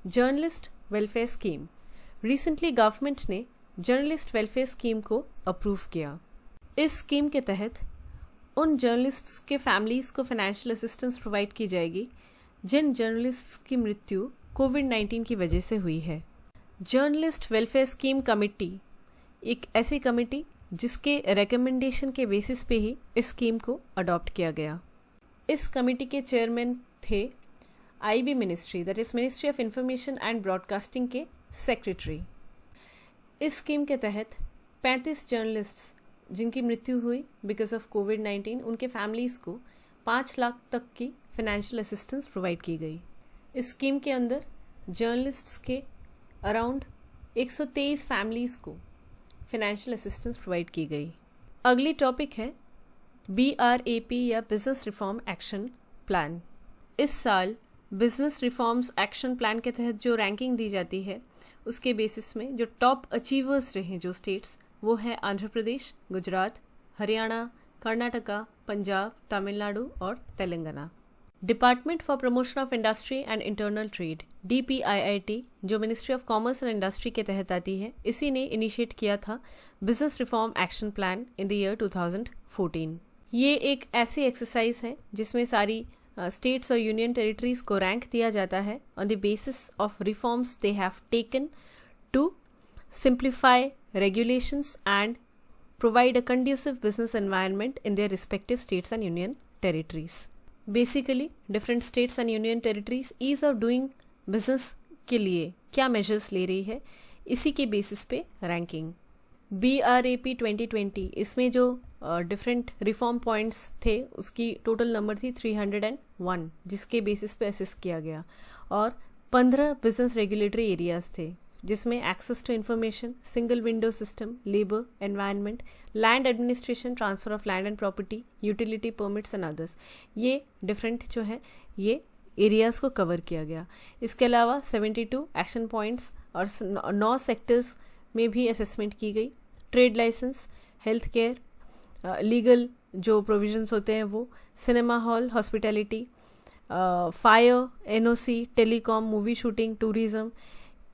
Journalist welfare scheme. Recently government ने journalist welfare scheme को approve किया। इस स्कीम के तहत उन जर्नलिस्ट्स के फैमिलीज़ को फाइनेंशियल असिस्टेंस प्रोवाइड की जाएगी जिन जर्नलिस्ट्स की मृत्यु कोविड-19 की वजह से हुई है। जर्नलिस्ट वेलफेयर स्कीम कमेटी एक ऐसी कमेटी जिसके रिकमेंडेशन के बेसिस पे ही इस स्कीम को अडॉप्ट किया गया। इस कमेटी के चेयरमैन थे IB ministry, that is ministry of information and broadcasting के सेक्रेटरी। इस स्कीम के तहत 35 जर्नलिस्ट्स जिनकी मृत्यु हुई बिकॉज ऑफ कोविड-19, उनके फैमिलीज़ को 5 लाख तक की फाइनेंशियल असिस्टेंस प्रोवाइड की गई। इस स्कीम के अंदर जर्नलिस्ट्स के अराउंड 123 फैमिलीज़ को फाइनेंशियल असिस्टेंस प्रोवाइड की गई। अगली टॉपिक है BRAP या बिजनेस रिफॉर्म एक्शन प्लान। इस साल बिजनेस रिफॉर्म्स एक्शन प्लान के तहत जो रैंकिंग दी जाती है उसके बेसिस में जो टॉप अचीवर्स रहे जो स्टेट्स, वो है आंध्र प्रदेश, गुजरात, हरियाणा, कर्नाटका, पंजाब, तमिलनाडु और Telangana. Department for promotion of industry and internal trade DPIIT जो ministry of commerce and industry के तहत आती है, इसी ने इनिशिएट किया था business reform action plan in the year 2014। ये एक ऐसी एक्सरसाइज है जिसमें सारी स्टेट्स और यूनियन टेरिटरीज को रैंक दिया जाता है on the basis of reforms they have taken to simplify regulations and provide a conducive business environment in their respective states and union territories. Basically, different states and union territories ease of doing business के लिए क्या measures ले रही है, इसी के basis पे ranking। BRAP 2020 इसमें जो different reform points थे उसकी total number थी 301, जिसके basis पे assess किया गया, और 15 business regulatory areas थे जिसमें access to information, single window system, labour, environment, land administration, transfer of land and property, utility permits and others, ये डिफरेंट जो है ये एरियाज़ को कवर किया गया। इसके अलावा 72 एक्शन पॉइंट्स और 9 सेक्टर्स में भी असेसमेंट की गई। Trade licence, health care, legal जो प्रोविजंस होते हैं वो, cinema hall, hospitality, fire, NOC, telecom, movie shooting, tourism,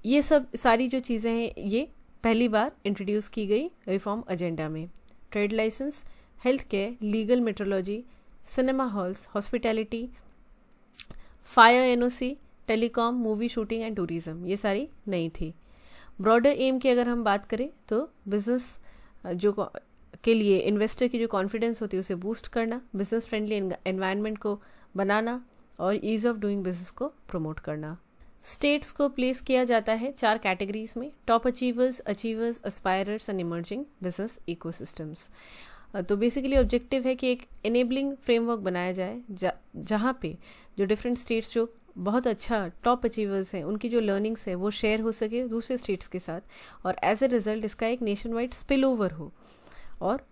ये सब सारी जो चीज़ें हैं ये पहली बार इंट्रोड्यूस की गई रिफॉर्म एजेंडा में। Trade licence, health care, legal metrology, cinema halls, hospitality, fire, NOC, telecom, movie shooting and tourism, ये सारी नई थी। ब्रॉडर एम की अगर हम बात करें तो बिजनेस जो के लिए इन्वेस्टर की जो कॉन्फिडेंस होती है उसे बूस्ट करना, बिजनेस फ्रेंडली एनवायरनमेंट को बनाना और ईज़ ऑफ डूइंग बिजनेस को प्रमोट करना। स्टेट्स को प्लेस किया जाता है 4 कैटेगरीज में: top achievers, achievers, aspirers and emerging business ecosystems. तो बेसिकली ऑब्जेक्टिव है कि एक एनेबलिंग फ्रेमवर्क बनाया जाए जहाँ पे जो डिफरेंट स्टेट्स जो बहुत अच्छा टॉप अचीवर्स हैं उनकी जो लर्निंग्स है वो शेयर हो सके दूसरे स्टेट्स के साथ, और एज ए रिजल्ट इसका एक नेशन वाइड स्पिल ओवर हो। और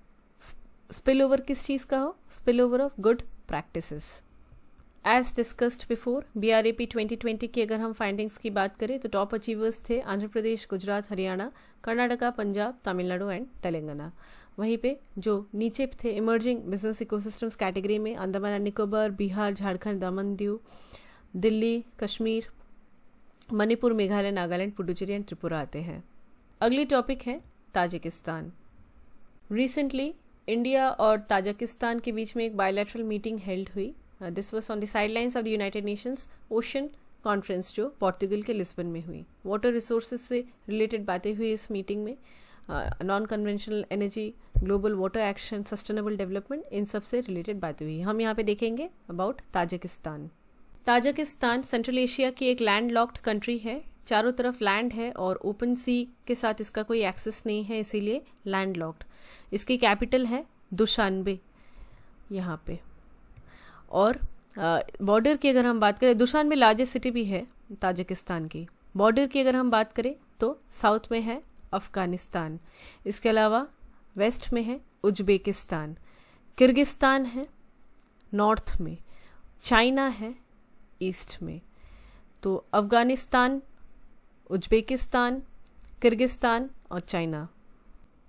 स्पिल ओवर किस चीज़ का हो? Spill over of good practices. As discussed before, BRAP 2020 की अगर हम फाइंडिंग्स की बात करें तो टॉप अचीवर्स थे आंध्र प्रदेश, गुजरात, हरियाणा, कर्नाटका, पंजाब, तमिलनाडु एंड तेलंगाना। वहीं पे जो नीचे थे इमर्जिंग बिजनेस इकोसिस्टम्स कैटेगरी में अंडमान एंड निकोबार, बिहार, झारखंड, दमन दीव, दिल्ली, कश्मीर, मणिपुर, मेघालय, नागालैंड, पुडुचेरी एंड त्रिपुरा आते हैं। अगली टॉपिक है ताजिकिस्तान। रिसेंटली इंडिया और ताजिकिस्तान के बीच में एक बायलैटरल मीटिंग हेल्ड हुई। This was on the sidelines of the United Nations ocean conference जो पोर्तुगल के लिस्बन में हुई। वाटर रिसोर्सेज से रिलेटेड बातें हुई इस मीटिंग में, non conventional energy, global water action, sustainable development, इन सब से रिलेटेड बातें हुई। हम यहाँ पे देखेंगे about Tajikistan. Tajikistan central Asia की एक लैंड लॉक्ड कंट्री है, चारों तरफ लैंड है और ओपन सी के साथ इसका कोई एक्सेस नहीं है, इसीलिए लैंड लॉक्ड। इसकी कैपिटल है दुशानबे यहाँ पे। और बॉर्डर की अगर हम बात करें, दुशानबे लार्जेस्ट सिटी भी है ताजिकिस्तान की। बॉर्डर की अगर हम बात करें तो साउथ में है अफ़गानिस्तान, इसके अलावा वेस्ट में है उज्बेकिस्तान, किर्गिस्तान है नॉर्थ में, चाइना है ईस्ट में। तो अफ़गानिस्तान, उज्बेकिस्तान, किर्गिस्तान और चाइना।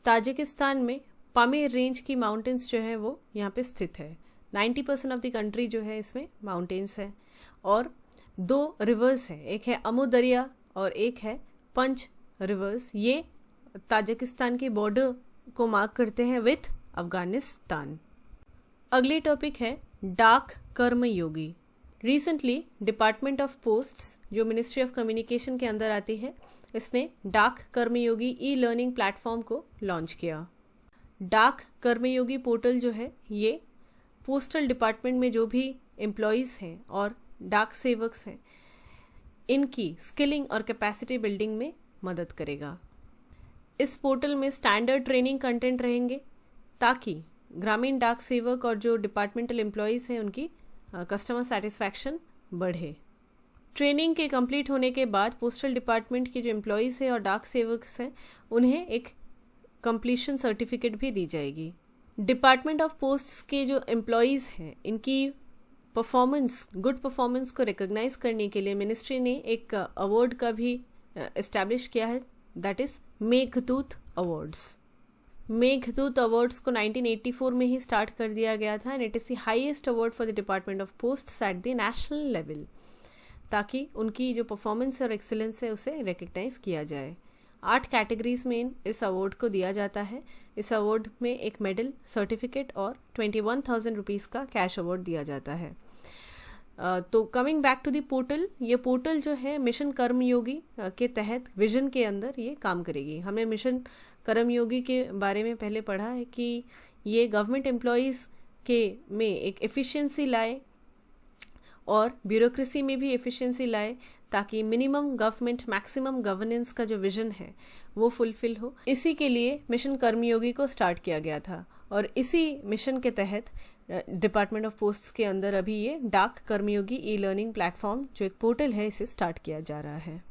ताजिकिस्तान में पामीर रेंज की माउंटेन्स जो है वो यहाँ पे स्थित है। 90% ऑफ द कंट्री जो है इसमें माउंटेन्स है, और 2 रिवर्स है, एक है अमू दरिया और एक है पंच रिवर्स। ये ताजिकिस्तान की बॉर्डर को मार्क करते हैं विथ अफगानिस्तान। अगली टॉपिक है डाक कर्मयोगी। रिसेंटली डिपार्टमेंट ऑफ पोस्ट्स जो मिनिस्ट्री ऑफ कम्युनिकेशन के अंदर आती है, इसने डाक कर्मयोगी ई लर्निंग प्लेटफॉर्म को लॉन्च किया। डाक कर्मयोगी पोर्टल जो है ये पोस्टल डिपार्टमेंट में जो भी एम्प्लॉयज़ हैं और डाक सेवक्स हैं, इनकी स्किलिंग और कैपेसिटी बिल्डिंग में मदद करेगा। इस पोर्टल में स्टैंडर्ड ट्रेनिंग कंटेंट रहेंगे ताकि ग्रामीण डाक सेवक और जो डिपार्टमेंटल एम्प्लॉयज़ हैं उनकी कस्टमर सेटिस्फैक्शन बढ़े। ट्रेनिंग के कंप्लीट होने के बाद पोस्टल डिपार्टमेंट के जो एम्प्लॉयज़ हैं और डाक सेवक्स हैं उन्हें एक कंप्लीशन सर्टिफिकेट भी दी जाएगी। डिपार्टमेंट ऑफ पोस्ट्स के जो एम्प्लॉयज़ हैं इनकी गुड परफॉर्मेंस को रिकॉग्नाइज करने के लिए मिनिस्ट्री ने एक अवार्ड का भी इस्टेब्लिश किया है, that is Meghdoot awards. Meghdoot awards को 1984 में ही स्टार्ट कर दिया गया था and it is the highest award for the department of posts at the national level, ताकि उनकी जो परफॉर्मेंस और एक्सीलेंस है उसे रिकग्नाइज किया जाए। 8 कैटेगरीज में इस अवार्ड को दिया जाता है। इस अवार्ड में एक मेडल, सर्टिफिकेट और 21,000 रुपीज़ का कैश अवार्ड दिया जाता है। तो coming back to the portal, ये पोर्टल जो है मिशन कर्मयोगी के तहत विजन के अंदर ये काम करेगी। हमने मिशन कर्मयोगी के बारे में पहले पढ़ा है कि ये गवर्नमेंट एम्प्लॉयज़ के में एक एफिशिएंसी लाए और ब्यूरोक्रेसी में भी एफिशिएंसी लाए ताकि मिनिमम गवर्नमेंट मैक्सिमम गवर्नेंस का जो विजन है वो फुलफिल हो। इसी के लिए मिशन कर्मयोगी को स्टार्ट किया गया था और इसी मिशन के तहत डिपार्टमेंट ऑफ पोस्ट्स के अंदर अभी ये डाक कर्मयोगी ई लर्निंग प्लेटफॉर्म जो एक पोर्टल है इसे स्टार्ट किया जा रहा है।